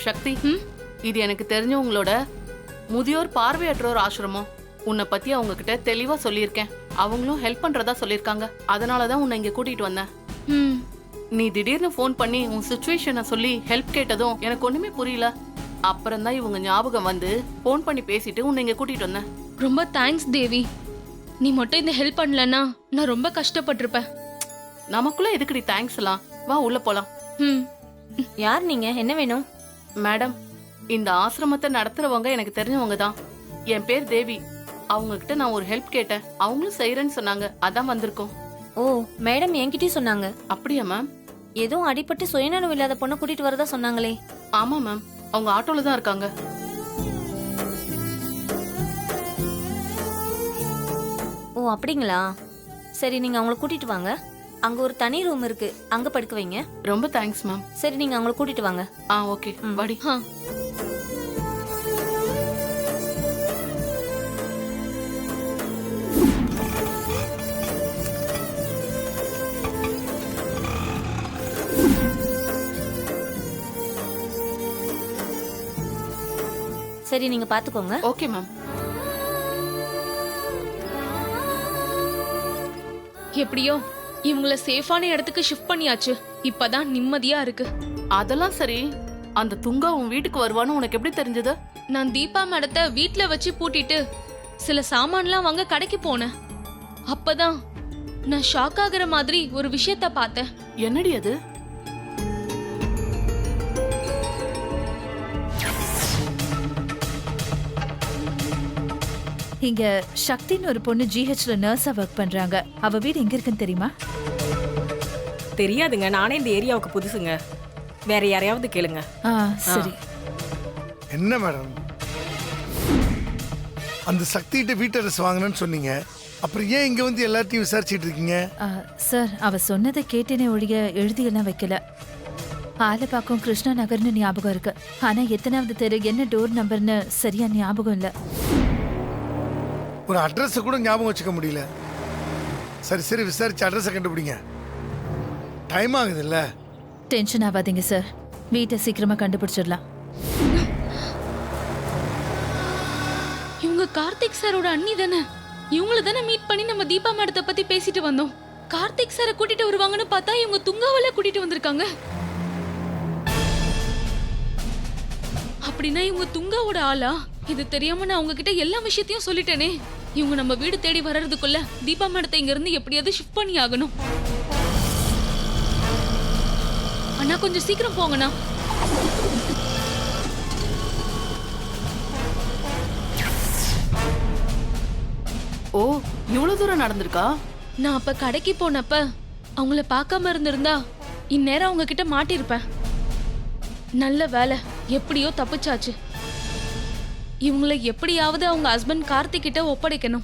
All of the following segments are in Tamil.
சக்தி, இது எனக்கு தெரிஞ்சவங்களோட முதியோர் பார்வையற்றோர் ஆசிரமம். உன்னை பத்தி அவங்க கிட்ட தெளிவா சொல்லியிருக்கேன். அவங்களும் ஹெல்ப் பண்றதா சொல்லியிருக்காங்க. அதனாலதான் உன்னை இங்க கூட்டிட்டு வந்தேன். நீ திடீர்னு ஃபோன் பண்ணி உன் சுச்சுவேஷனை சொல்லி ஹெல்ப் கேட்டதும் எனக்கு ஒண்ணுமே புரியல. அப்புறம் தான் இவங்க ஞாபகம் வந்து ஃபோன் பண்ணி பேசிட்டு உன்னை இங்க கூட்டிட்டு வந்தேன். ரொம்ப தேங்க்ஸ் தேவி. நீ மட்டும் இந்த ஹெல்ப் பண்ணலன்னா நான் ரொம்ப கஷ்டப்பட்டிருப்பேன். நமக்குள்ள எதுக்குடி தேங்க்ஸ் எல்லாம்? வா உள்ள போலாம். யார் நீங்க? என்ன வேணும்? மேடம், இந்த ஆசிரமத்தை நடத்துறவங்க எனக்கு தெரிஞ்சவங்க தான். என் பேர் தேவி. அவங்க கிட்ட நான் ஒரு ஹெல்ப் கேட்டேன். அவங்களும் செய்யறேன்னு சொன்னாங்க. அதான் வந்திருக்கோம். ஓ, மேடம் என்கிட்டயும் சொன்னாங்க. அப்படியா மேம்? ஏதோ அடிபட்டு சுயநலம் இல்லாத பொண்ணை கூட்டிட்டு வரதா சொன்னாங்களே. ஆமா மேம், அவங்க ஆட்டோல தான் இருக்காங்க. ஓ அப்படிங்களா? சரி, நீங்க அவங்கள கூட்டிட்டு வாங்க. அங்க ஒரு தனி ரூம் இருக்கு, அங்க படுக்க வைங்க. ரொம்ப தேங்க்ஸ் மேம். சரி, நீங்க அவங்கள கூட்டிட்டு வாங்க. ஓகே, வாடி. சரி, நீங்க பாத்துக்கோங்க. Okay ma'am. எப்படியோ இவங்கள சேஃபான இடத்துக்கு ஷிஃப்ட் பண்ணியாச்சு. இப்பதான் நிம்மதியா இருக்கு. அதெல்லாம் சரி, அந்த துங்கா உன் வீட்டுக்கு வருவான்னு உனக்கு எப்படி தெரிஞ்சது? நான் தீபா மேடத்தை வீட்ல வச்சு பூட்டிட்டு சில சாமான்லாம் வாங்க கடைக்கு போனேன். அப்பதான் நான் ஷாக் ஆகுற மாதிரி ஒரு விஷயத்த பார்த்தேன். என்னடி அது? இங்க சக்தின்னு ஒரு பொண்ணு ஜிஹெச்ல நர்ஸா ஒர்க் பண்றாங்க. அவ வீடு எங்க இருக்குன்னு தெரியுமா? தெரியாதுங்க, நானே இந்த ஏரியாவுக்கு புதுசுங்க. வேற யாரையாவது கேளுங்க. சரி. என்ன மேடம், அந்த சக்திகிட்ட வீட்டு அட்ரஸ் வாங்கணும்னு சொன்னீங்க. அப்புறம் ஏன் இங்க வந்து எல்லாத்தையும் விசாரிச்சுட்டு இருக்கீங்க? சார், அவ சொன்னதை கேட்டேனே ஒழிய எழுதியெல்லாம் வைக்கல. ஆலப்பாக்கம் கிருஷ்ணா நகர்னு ஞாபகம் இருக்கு. ஆனா எத்தனாவது தெரு, என்ன டோர் நம்பர்னு சரியா ஞாபகம் இல்ல. ஒரு அட்ரஸ் கூட ஞாபகம் வச்சுக்க முடியல. சரி சரி, விசாரிச்சு அட்ரஸை கண்டுபிடிங்க. டைம் ஆகுது இல்ல? டென்ஷன் ஆகாதீங்க சார், வீட்டை சீக்கிரமா கண்டுபிடிச்சிடலாம். இவங்க கார்த்திக் சாரோட அண்ணி தானே? இவங்கள தானே மீட் பண்ணி நம்ம தீபா மேடத்தை பத்தி பேசிட்டு வந்தோம். கார்த்திக் சாரை கூட்டிட்டு வருவாங்கன்னு பார்த்தா இவங்க துங்காவல கூட்டிட்டு வந்திருக்காங்க. அப்படின்னா இவங்க துங்காவோட ஆளா? இது தெரியாம நான் அவங்க கிட்ட எல்லா விஷயத்தையும் சொல்லிட்டேனே. இவங்க நம்ம வீடு தேடி வர்றதுக்குள்ள தீபா மேடத்தை இங்க இருந்து எப்படியாவது ஷிஃப்ட் பண்ணி ஆகணும். அண்ணா, கொஞ்சம் சீக்கிரம் போங்கண்ணா. ஓ, இவ்வளவு தூரம் நடந்திருக்கா? நான் அப்ப கடைக்கு போனப்ப அவங்கள பார்க்காம இருந்திருந்தா இந்நேரம் அவங்க கிட்ட மாட்டிருப்பேன். நல்ல வேலை, எப்படியோ தப்பிச்சாச்சு. இவங்களை எப்படியாவது அவங்க ஹஸ்பண்ட் கார்த்திக் கிட்ட ஒப்படைக்கணும்.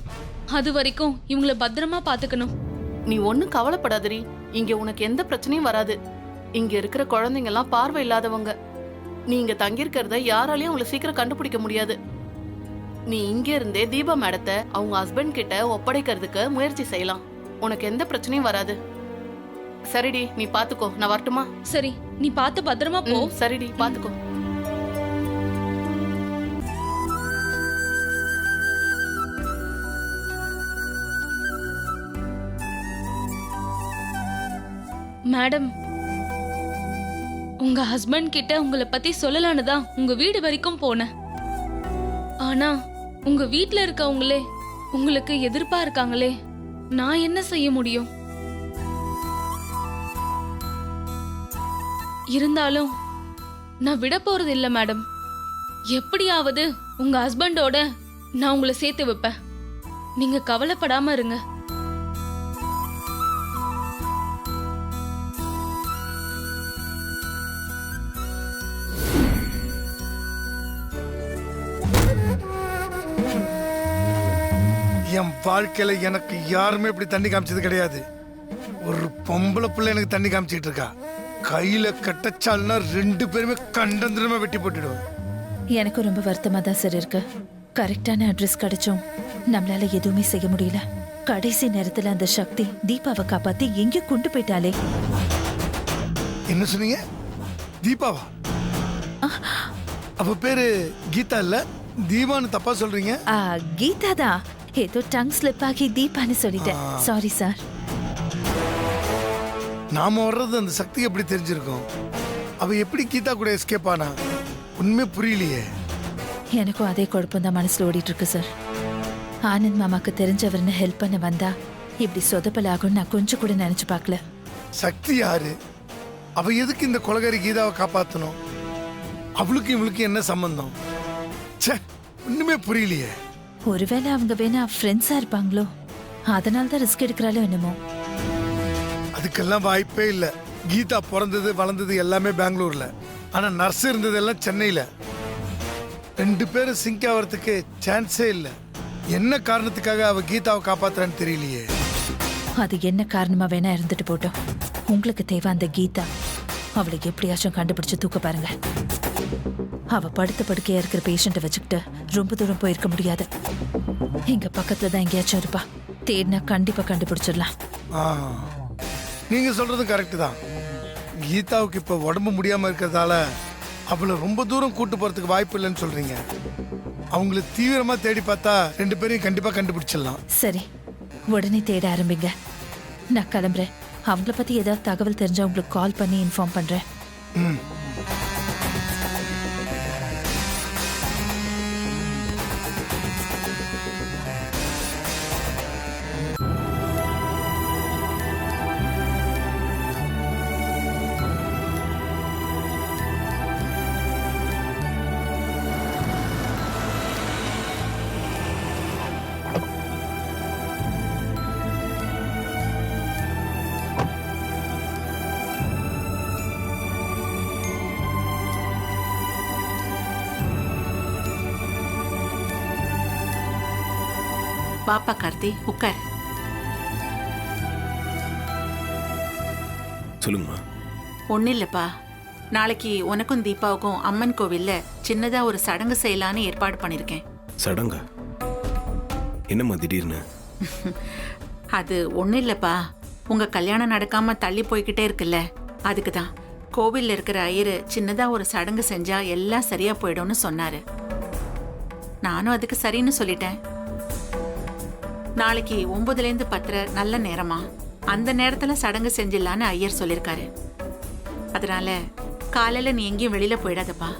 அது வரைக்கும் இவங்கள பத்திரமா பாத்துக்கணும். நீ ஒண்ணும் கவலைப்படாதடி. இங்க உனக்கு எந்த பிரச்சனையும் வராது. இங்க இருக்கிற குழந்தைங்க எல்லாம் பார்வை இல்லாதவங்க. நீ இங்க தங்கியிருக்கிறத யாராலையும் அவங்களை சீக்கிரம் கண்டுபிடிக்க முடியாது. நீ இங்க இருந்தே தீபா மேடத்தை அவங்க ஹஸ்பண்ட் கிட்ட ஒப்படைக்கிறதுக்கு முயற்சி செய்யலாம். உனக்கு எந்த பிரச்சனையும் வராது. சரிடி, நீ பாத்துக்கோ. நான் வரட்டுமா? சரி, நீ பார்த்து பத்திரமா போ. சரிடி, பாத்துக்கோ. மேடம், உங்க ஹஸ்பண்ட் கிட்ட உங்களை பத்தி சொல்லலான்னு தான் உங்க வீடு வரைக்கும் போனேன். ஆனா உங்க வீட்ல இருக்கவங்களே உங்களுக்கு எதிர்ப்பா இருக்காங்களே, நான் என்ன செய்ய முடியும்? இருந்தாலும் நான் விட போறது இல்ல மேடம். எப்படியாவது உங்க ஹஸ்பண்டோட நான் உங்களை சேர்த்து வைப்பேன். நீங்க கவலைப்படாம இருங்க. என் வாழ்க்கையில எனக்கு யாருமே இப்படி தண்ணி காமிச்சது கிடையாது. ஒரு பொம்பளை பிள்ளை எனக்கு தண்ணி காமிச்சிட்டு இருக்கா. கையில கட்டச்சால்னா 2 பேருமே கண்டந்திரமா வெட்டி போட்டுடுவேன். எனக்கு ரொம்ப வருத்தமா தான் சார் இருக்கு. கரெக்டான அட்ரஸ் கிடைச்சும் நம்மளால எதுவுமே செய்ய முடியல. கடைசி நேரத்துல அந்த சக்தி தீபாவை காப்பாத்தி எங்க கொண்டு போயிட்டாலே. என்ன சொன்னீங்க? தீபாவா? அவ பேரு கீதா இல்ல, தீபான்னு தப்பா சொல்றீங்க. கீதா தான். ஏதோ டங் ஸ்லிப் ஆகி தீபான்னு சொல்லிட்டேன். Sorry sir. நாம வர்றது அந்த சக்தி எப்படி தெரிஞ்சிருக்கும்? அவ எப்படி கீதா கூட எஸ்கேப் ஆனா? உண்மை புரியலையே. எனக்கும் அதே குழப்பம் தான் மனசுல ஓடிட்டு இருக்கு சார். ஆனந்த் மாமாக்கு தெரிஞ்சவர்னு ஹெல்ப் பண்ண வந்தா இப்படி சொதப்பல் ஆகும்னு நான் கொஞ்சம் கூட நினைச்சு பார்க்கல. சக்தி யாரு? அவ எதுக்கு இந்த கொலகாரி கீதாவை காப்பாத்தணும்? அவளுக்கு இவளுக்கு என்ன சம்பந்தம்? ச்சே, ஒண்ணுமே புரியலையே. ஒருவேளை அவங்க வேணா ஃப்ரெண்ட்ஸா இருப்பாங்களோ, அதனால தான் ரிஸ்க் எடுக்கிறாளோ என்னமோ. அதுக்கெல்லாம் வாய்ப்பே இல்ல. கீதா பிறந்தது வளர்ந்தது எல்லாமே பெங்களூர்ல, ஆனா நர்ஸ் இருந்தது எல்லாம் சென்னையில. 2 பேரும் சிங்க் ஆகிறதுக்கு சான்ஸே இல்ல. என்ன காரணத்துக்காக அவ கீதாவை காப்பாத்துறான்னு தெரியலையே. அது என்ன காரணமா வேணா இருந்துட்டு போட்டோம். உங்களுக்கு தேவை அந்த கீதா. அவளுக்கு எப்படியாச்சும் கண்டுபிடிச்சு தூக்க பாருங்க. அவ படுத்த படுக்கையா இருக்கிற பேஷண்ட்டை வச்சுக்கிட்டு ரொம்ப தூரம் போயிருக்க முடியாது. இங்க பக்கத்துல தான் எங்கேயாச்சும் இருப்பா. தேடினா கண்டிப்பா கண்டுபிடிச்சிடலாம். ஆ, நீங்க சொல்றது கரெக்ட் தான். கீதாவுக்கு இப்ப உடம்பு முடியாம இருக்கிறதால அவளை ரொம்ப தூரம் கூட்டு போறதுக்கு வாய்ப்பு இல்லைன்னு சொல்றீங்க. அவங்கள தீவிரமா தேடி பார்த்தா 2 பேரையும் கண்டிப்பா கண்டுபிடிச்சிடலாம். சரி, உடனே தேட ஆரம்பிங்க. நான் கிளம்புறேன். அவங்கள பத்தி ஏதாவது தகவல் தெரிஞ்சா உங்களுக்கு கால் பண்ணி இன்ஃபார்ம் பண்றேன். ம். பாப்பா கார்த்தி, உட்கார். சொல்லுங்கம்மா. ஒன்றும் இல்லைப்பா, நாளைக்கு உனக்கும் தீபாவுக்கும் அம்மன் கோவில்ல சின்னதா ஒரு சடங்கு செய்யலான்னு ஏற்பாடு பண்ணியிருக்கேன். சடங்கா? என்னம்மா திடீர்னு? அது ஒன்றும் இல்லைப்பா, உங்க கல்யாணம் நடக்காம தள்ளி போய்கிட்டே இருக்குல்ல, அதுக்கு தான் கோவில்ல இருக்கிற ஐயரு சின்னதா ஒரு சடங்கு செஞ்சா எல்லாம் சரியா போயிடும்னு சொன்னாரு. நானும் அதுக்கு சரின்னு சொல்லிட்டேன். நாளைக்கு 9லேருந்து 10 நல்ல நேரமா, அந்த நேரத்துல சடங்கு செஞ்சிடலான்னு ஐயர் சொல்லியிருக்காரு. அதனால காலையில நீ எங்கேயும் வெளியில போயிடாதப்பா.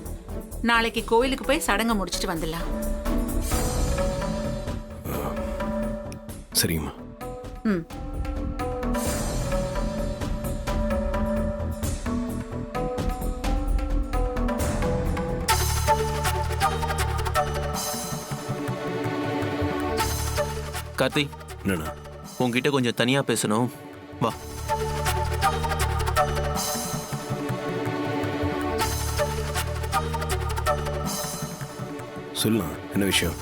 நாளைக்கு கோவிலுக்கு போய் சடங்கை முடிச்சுட்டு வந்துடலாம். சரிங்கம்மா. ம். கார்த்தி, என்னண்ணா? உன்கிட்ட கொஞ்சம் தனியா பேசணும், வா. சொல்லலாம், என்ன விஷயம்?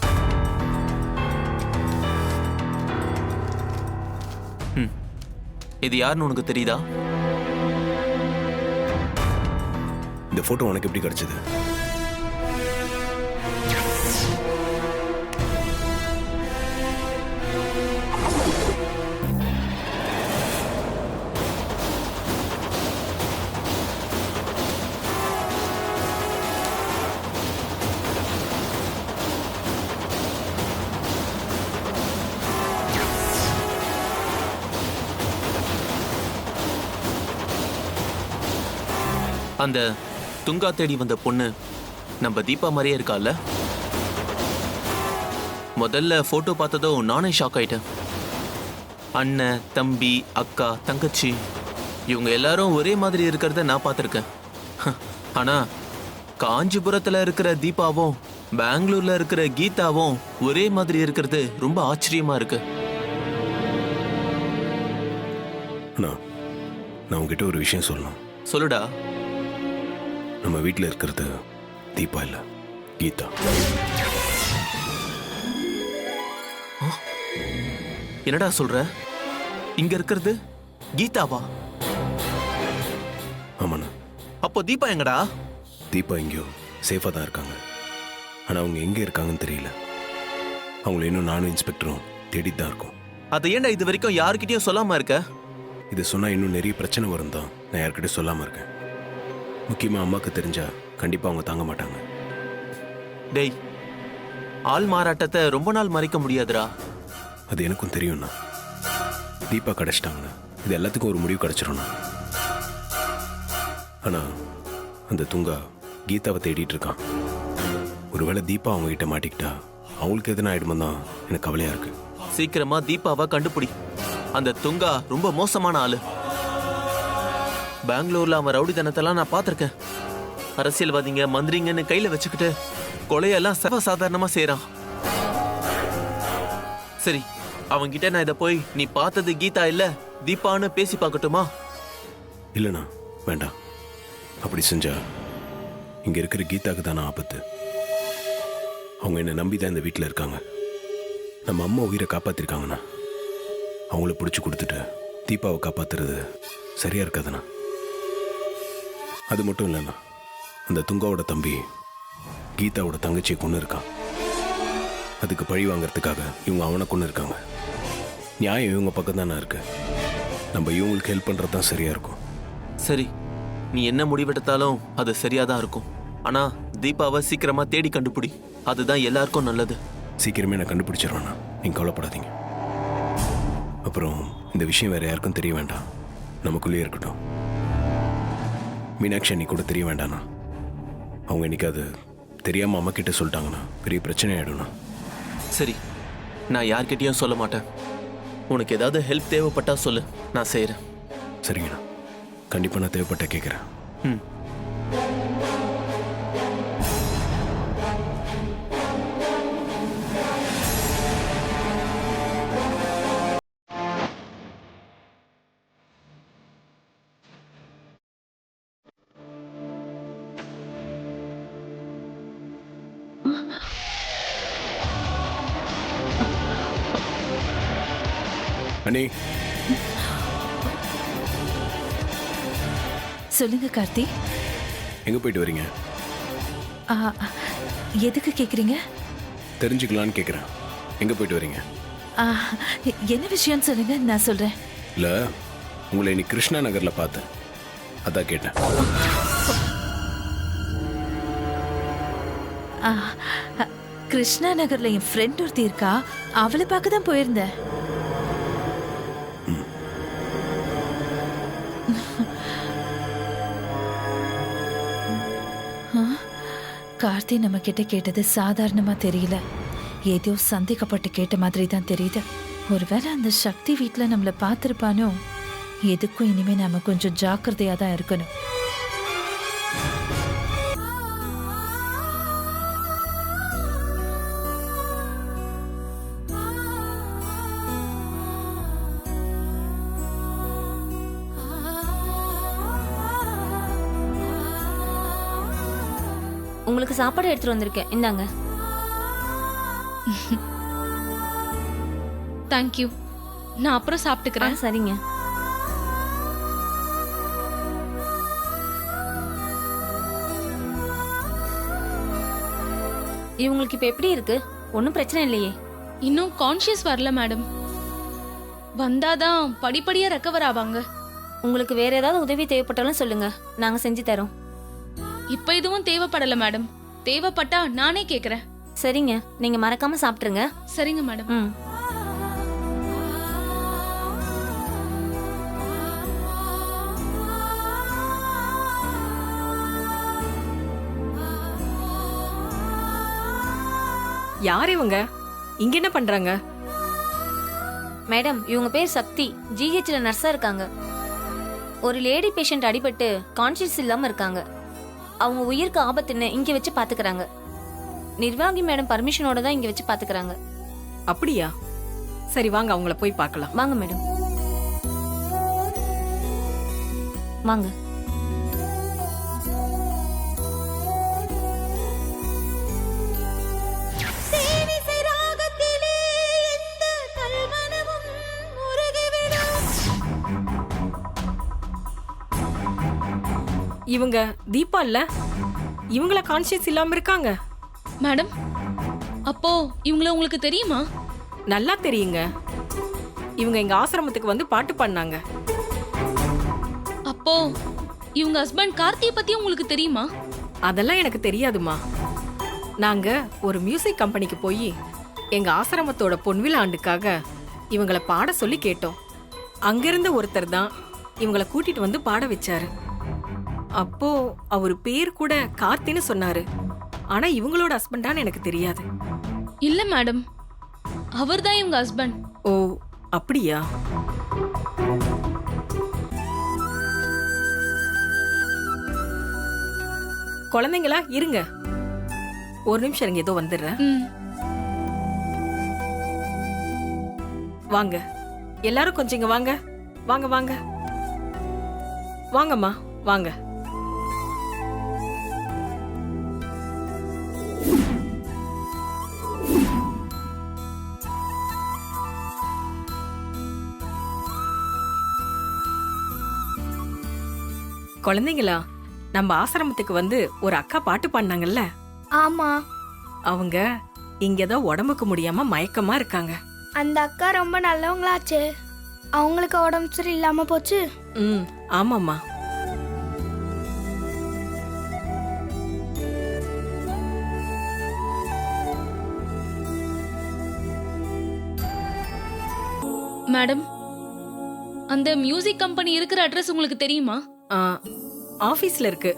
இது யாருன்னு உனக்கு தெரியுதா? இந்த போட்டோ உனக்கு எப்படி கிடைச்சது? அந்த துங்கா தேடி வந்த பொண்ணு நம்ம தீபா மாதிரியே இருக்கால. முதல்ல போட்டோ பார்த்ததும் நானே ஷாக் ஆயிட்டேன். அண்ணன், தம்பி, அக்கா, தங்கச்சி இவங்க எல்லாரும் ஒரே மாதிரி இருக்கிறத நான் பார்த்துருக்கேன். ஆனா காஞ்சிபுரத்துல இருக்கிற தீபாவும் பெங்களூர்ல இருக்கிற கீதாவும் ஒரே மாதிரி இருக்கிறது ரொம்ப ஆச்சரியமா இருக்கு. அண்ணா, நான் உங்ககிட்ட ஒரு விஷயம் சொல்லணும். சொல்லுடா. நம்ம வீட்டில் இருக்கிறது தீபா இல்ல, கீதா. என்னடா சொல்ற? இங்க இருக்கிறது கீதாவா? ஆமாண்ணா. அப்போ தீபா எங்கடா? தீபா எங்கேயோ சேஃபாக தான் இருக்காங்க. ஆனால் அவங்க எங்கே இருக்காங்கன்னு தெரியல. அவங்கள இன்னும் நானும் இன்ஸ்பெக்டரும் தேடிட்டு தான் இருக்கோம். அதை ஏன்டா இது வரைக்கும் யாருக்கிட்டையும் சொல்லாம இருக்க? இதை சொன்னால் இன்னும் நிறைய பிரச்சனை வரும் தான் நான் யார்கிட்டயும் சொல்லாமல் இருக்கேன். முக்கியமாக அம்மாவுக்கு தெரிஞ்சா கண்டிப்பாக அவங்க தாங்க மாட்டாங்க. டேய், ஆள் மாறாட்டத்தை ரொம்ப நாள் மறைக்க முடியாதுடா. அது எனக்கும் தெரியும்ண்ணா. தீபா கிடைச்சிட்டாங்கண்ணா, இது எல்லாத்துக்கும் ஒரு முடிவு கிடைச்சிரும்ண்ணா. ஆனா அந்த துங்கா கீதாவை தேடிட்டு இருக்கான். ஒருவேளை தீபா அவங்க கிட்ட மாட்டிக்கிட்டா அவங்களுக்கு எதுனா ஆயிடுமா தான் எனக்கு கவலையா இருக்கு. சீக்கிரமா தீபாவை கண்டுபிடி. அந்த துங்கா ரொம்ப மோசமான ஆளு. பெங்களூர்ல அவன் ரவுடித்தனத்தெல்லாம் நான் பார்த்திருக்கேன். அரசியல்வாதிங்க மந்திரிங்கன்னு கையில வச்சுக்கிட்டு கொலையெல்லாம் சர்வ சாதாரணமா செய்யறான். சரி, அவன்கிட்ட நான் இதை போய் நீ பார்த்தது கீதா இல்ல தீபான்னு பேசி பார்க்கட்டுமா? இல்லைண்ணா, வேண்டாம். அப்படி செஞ்சா இங்க இருக்கிற கீதாக்கு தானே ஆபத்து. அவங்க என்னை நம்பி தான் இந்த வீட்டில் இருக்காங்க. நம்ம அம்மா உயிரை காப்பாத்திருக்காங்கண்ணா. அவங்கள பிடிச்சி கொடுத்துட்டு தீபாவை காப்பாத்துறது சரியா இருக்காதுண்ணா. அது மட்டும் இல்லைண்ணா, அந்த துங்காவோட தம்பி கீதாவோட தங்கச்சியை கொண்டு இருக்கான். அதுக்கு பழி வாங்கறதுக்காக இவங்க அவனை கொண்டு இருக்காங்க. நியாயம் இவங்க பக்கம் தானே இருக்கு. நம்ம இவங்களுக்கு ஹெல்ப் பண்றது தான் சரியா இருக்கும். சரி, நீ என்ன முடிவெடுத்தாலும் அது சரியாதான் இருக்கும். ஆனா தீபாவை சீக்கிரமா தேடி கண்டுபிடி. அதுதான் எல்லாருக்கும் நல்லது. சீக்கிரமே நான் கண்டுபிடிச்சிடுவேண்ணா, நீங்க கவலைப்படாதீங்க. அப்புறம் இந்த விஷயம் வேற யாருக்கும் தெரிய வேண்டாம், நமக்குள்ளேயே இருக்கட்டும். மீனாட்சி அண்ணி கூட தெரிய வேண்டாண்ணா. அவங்க இன்னைக்கு அது தெரியாம அம்மா கிட்ட சொல்லிட்டாங்கன்னா பெரிய பிரச்சனை ஆயிடும்ண்ணா. சரி, நான் யார்கிட்டயும் சொல்ல மாட்டேன். உனக்கு ஏதாவது ஹெல்ப் தேவைப்பட்டா சொல்லு, நான் செய்யறேன். சரிங்கண்ணா, கண்டிப்பா நான் தேவைப்பட்ட கேட்குறேன். ம். அண்ணி, சொல்லுங்க கார்த்தி. எங்க போயிட்டு வரீங்க? ஆ, எதுக்கு கேக்குறீங்க? தெரிஞ்சுக்கலான்னு கேட்குறேன். எங்க போயிட்டு வரீங்க? ஆ, என்ன விஷயம்னு சொல்லுங்க, நான் சொல்றேன். இல்ல, உங்களை இன்னைக்கு கிருஷ்ணா நகர்ல பார்த்தேன், அதான் கேட்டேன். ஆ, கிருஷ்ணா நகர்ல என் ஃப்ரெண்ட் ஒருத்தி இருக்கா, அவளை பார்க்க தான் போயிருந்தேன். கார்த்தி நம்ம கிட்ட கேட்டது சாதாரணமா தெரியல, ஏதோ சந்தேகப்பட்டு கேட்ட மாதிரி தான் தெரியுது. ஒருவேளை அந்த சக்தி வீட்டில் நம்மளை பார்த்துருப்பானோ. எதுக்கும் இனிமே நாம கொஞ்சம் ஜாக்கிரதையா தான் இருக்கணும். உங்களுக்கு சாப்பாடு எடுத்துட்டு வந்திருக்கேன், இந்தாங்க. தேங்க்யூ. நான் அப்புறம் ஆ, சாப்பிட்டுக்கிறேன். சரிங்க. இவங்களுக்கு இப்ப எப்படி இருக்கு? ஒன்றும் பிரச்சனை இல்லையே? இன்னும் கான்ஷியஸ் வரல மேடம். வந்தாதான் படிப்படியா ரெக்கவர் ஆவாங்க. உங்களுக்கு வேற ஏதாவது உதவி தேவைப்பட்டாலும் சொல்லுங்க, நாங்க செஞ்சு தரோம். இப்ப எதுவும் தேவைப்படல மேடம். தேவைப்பட்டா நானே கேக்குறேன். சரிங்க, நீங்க மறக்காம சாப்பிட்டுருங்க. சரிங்க மேடம். ம். யார் இவங்க? இங்க என்ன பண்றாங்க? மேடம், இவங்க பேர் சக்தி, ஜிஹெச்ல நர்ஸா இருக்காங்க. ஒரு லேடி பேஷண்ட் அடிபட்டு கான்ஷியஸ் இல்லாம இருக்காங்க. அவங்க உயிருக்கு ஆபத்துன்னு இங்க வச்சு பாத்துக்கறாங்க. நிர்வாகி மேடம் பர்மிஷனோட தான் இங்க வச்சு பாத்துக்கறாங்க. அப்படியா? சரி, வாங்க அவங்கள போய் பார்க்கலாம். வாங்க மேடம், வாங்க. இவங்க தீபா இல்ல? இவங்கள கான்ஷியஸ் இல்லாம இருக்காங்க? மேடம், அப்போ இவங்கள உங்களுக்கு தெரியுமா? நல்லா தெரியுங்க. இவங்க எங்க ஆசிரமத்துக்கு வந்து பாட்டு பாடினாங்க. அப்போ இவங்க ஹஸ்பண்ட் கார்த்தியை பத்தி உங்களுக்கு தெரியுமா? அதெல்லாம் எனக்கு தெரியாதுமா. நாங்க ஒரு மியூசிக் கம்பெனிக்கு போய் எங்க ஆசிரமத்தோட பொன்விழா ஆண்டுக்காக இவங்கள பாட சொல்லி கேட்டோம். அங்கிருந்த ஒருத்தர் தான் இவங்கள கூட்டிட்டு வந்து பாட வச்சாரு. அப்போ அவர் பேர் கூட கார்த்தின்னு சொன்னாரு. ஆனா இவங்களோட ஹஸ்பண்டான்னு எனக்கு தெரியாது. இல்ல மேடம், அவர்தான் இவங்க ஹஸ்பண்ட். ஓ அப்படியா? குழந்தைங்களா இருங்க, ஒரு நிமிஷம் இருங்க, ஏதோ வந்துடுறேன். ம். வாங்க எல்லாரும் கொஞ்சம் இங்க வாங்க. வாங்க வாங்க வாங்கம்மா வாங்க. குழந்தைங்களா, நம்ம ஆசிரமத்துக்கு வந்து ஒரு அக்கா பாட்டு பாடினாங்கல்ல, ஆமா, அவங்க இங்கதான் உடம்புக்கு முடியாம மயக்கமா இருக்காங்க. அந்த அக்கா ரொம்ப நல்லவங்களாச்சே. அவங்களுக்கு உடம்பு சரி இல்லாம போச்சு. ம் ஆமாம்மா. மேடம், அந்த மியூசிக் கம்பெனி இருக்கிற அட்ரஸ் உங்களுக்கு தெரியுமா? ஆ, ஆபீஸ்ல இருக்கு.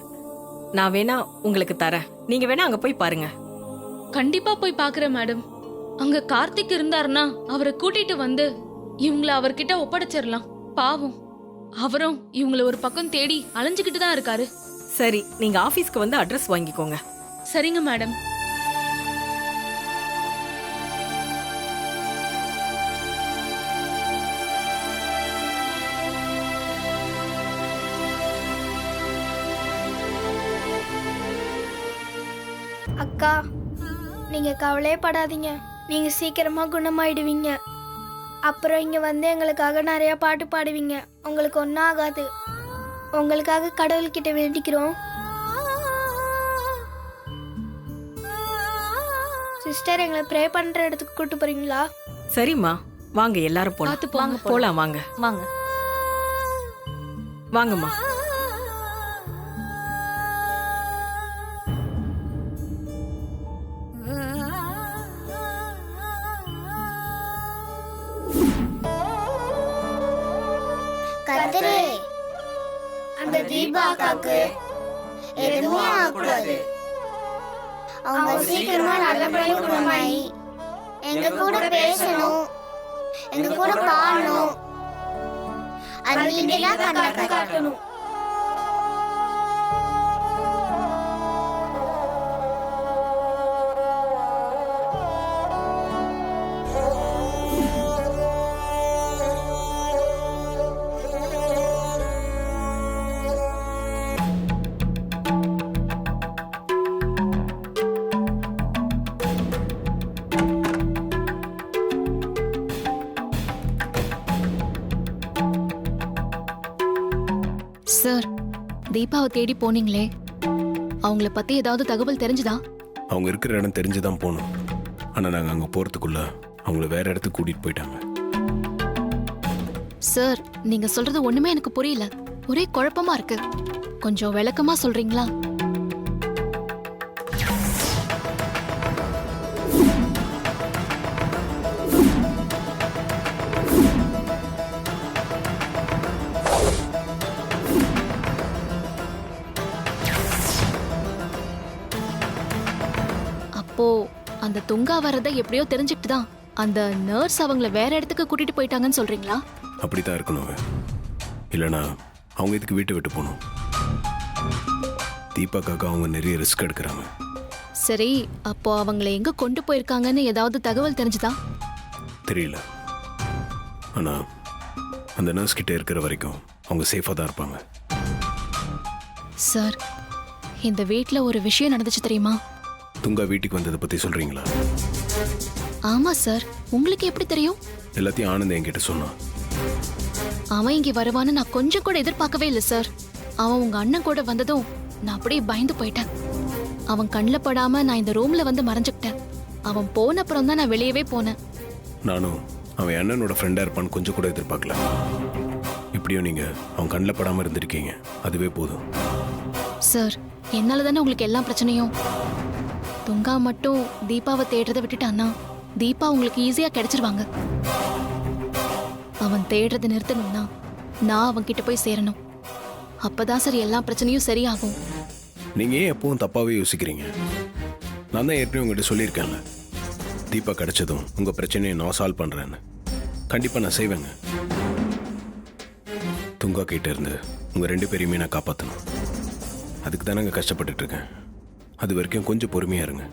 நான் வேணா உங்களுக்கு தரேன், நீங்க வேணா அங்க போய் பாருங்க. கண்டிப்பா போய் பாக்குறேன் மேடம். அங்க கார்த்திக் இருந்தாருன்னா அவரை கூட்டிட்டு வந்து இவங்கள அவர்கிட்ட ஒப்படைச்சிடலாம். பாவம், அவரும் இவங்கள ஒரு பக்கம் தேடி அலைஞ்சுக்கிட்டு தான் இருக்காரு. சரி, நீங்க ஆபீஸ்க்கு வந்து அட்ரஸ் வாங்கிக்கோங்க. சரிங்க மேடம். அக்கா, நீங்க கவலையே படாதீங்க. நீங்க சீக்கிரமா குணமாயிடுவீங்க. அப்புறம் இங்க வந்து எங்களுக்காக நிறைய பாட்டு பாடுவீங்க. உங்களுக்கு ஒன்றும் ஆகாது. உங்களுக்காக கடவுள்கிட்ட வேண்டிக்கிறோம். சிஸ்டர், எங்களை ப்ரே பண்ற இடத்துக்கு கூட்டு போறீங்களா? சரிம்மா, வாங்க எல்லாரும் போலாம். பார்த்து போங்க. போலாம் வாங்க வாங்க. வாங்கம்மா. கர்த்தரே, அந்த தீபா அக்காக்கு எதுவும் ஆகக்கூடாது. அவங்க சீக்கிரமா நல்லபடியா குணமாயி எங்க கூட பேசணும், எங்க கூட பாடணும், அது நீங்க தான் காட்டணும். சார், தீபாவை தேடி போனீங்களே, அவங்கள பத்தி ஏதாவது தகவல் தெரிஞ்சுதா? அவங்க இருக்கிற இடம் தெரிஞ்சுதான் போகணும். ஆனால் நாங்கள் அங்கே போகிறதுக்குள்ள அவங்கள வேற இடத்துக்கு கூட்டிகிட்டு போயிட்டாங்க. சார், நீங்க சொல்றது ஒண்ணுமே எனக்கு புரியல. ஒரே குழப்பமா இருக்கு. கொஞ்சம் விளக்கமா சொல்றீங்களா? அப்போ அந்த துங்கா வரதை எப்படியோ தெரிஞ்சுக்கிட்டு தான் அந்த நர்ஸ் அவங்கள வேற இடத்துக்கு கூட்டிட்டு போயிட்டாங்கன்னு சொல்றீங்களா? அப்படி தான் இருக்கணும். இல்லைனா அவங்க இதுக்கு வீட்டை விட்டு போகணும். தீபாக்காக அவங்க நிறைய ரிஸ்க் எடுக்கிறாங்க. சரி, அப்போ அவங்கள எங்க கொண்டு போயிருக்காங்கன்னு ஏதாவது தகவல் தெரிஞ்சுதா? தெரியல. ஆனால் அந்த நர்ஸ் கிட்ட இருக்கிற வரைக்கும் அவங்க சேஃபாக தான் இருப்பாங்க. சார், இந்த வீட்ல ஒரு விஷயம் நடந்துச்சு தெரியுமா? துங்கா வீட்டுக்கு வந்ததை பற்றி சொல்கிறீங்களா? ஆமா சார், உங்களுக்கு எப்படி தெரியும்? எல்லாத்தையும் ஆனந்த் என்கிட்ட சொன்னான். அவன் இங்க வருவான்னு நான் கொஞ்சம் கூட எதிர்பார்க்கவே இல்லை சார். அவன் உங்க அண்ணன் கூட வந்ததும் நான் அப்படியே பயந்து போயிட்டேன். அவன் கண்ணில் படாம நான் இந்த ரூம்ல வந்து மறைஞ்சுக்கிட்டேன். அவன் போன அப்புறம் தான் நான் வெளியவே போனேன். நானும் அவன் அண்ணனோட ஃப்ரெண்டாக இருப்பான்னு கொஞ்சம் கூட எதிர்பார்க்கல. இப்படியும் நீங்கள் அவன் கண்ணில் படாமல் இருந்திருக்கீங்க, அதுவே போதும். சார், என்னால தானே உங்களுக்கு எல்லா பிரச்சனையும். துங்கா மட்டும் தீபாவை தேடுறதை விட்டுட்டான்னா தீபா உங்களுக்கு ஈஸியா கிடைச்சிருவாங்க. அவன் தேடுறதை நிறுத்தணும்னா நான் அவன் கிட்ட போய் சேரணும். அப்பதான் சார் எல்லா பிரச்சனையும் சரியாகும். நீங்க ஏன் எப்பவும் தப்பாவே யோசிக்கிறீங்க? நான் தான் ஏற்கனவே உங்ககிட்ட சொல்லியிருக்கேன்ல, தீபா கிடைச்சதும் உங்க பிரச்சனையை நான் சால்வ் பண்றேன்னு. கண்டிப்பா நான் செய்வேங்க. துங்கா கிட்ட இருந்து உங்க 2 பேரையுமே நான் காப்பாற்றணும். அதுக்கு தானங்க கஷ்டப்பட்டுட்டு இருக்கேன். அது வரைக்கும் கொஞ்சம் பொறுமையா இருங்க.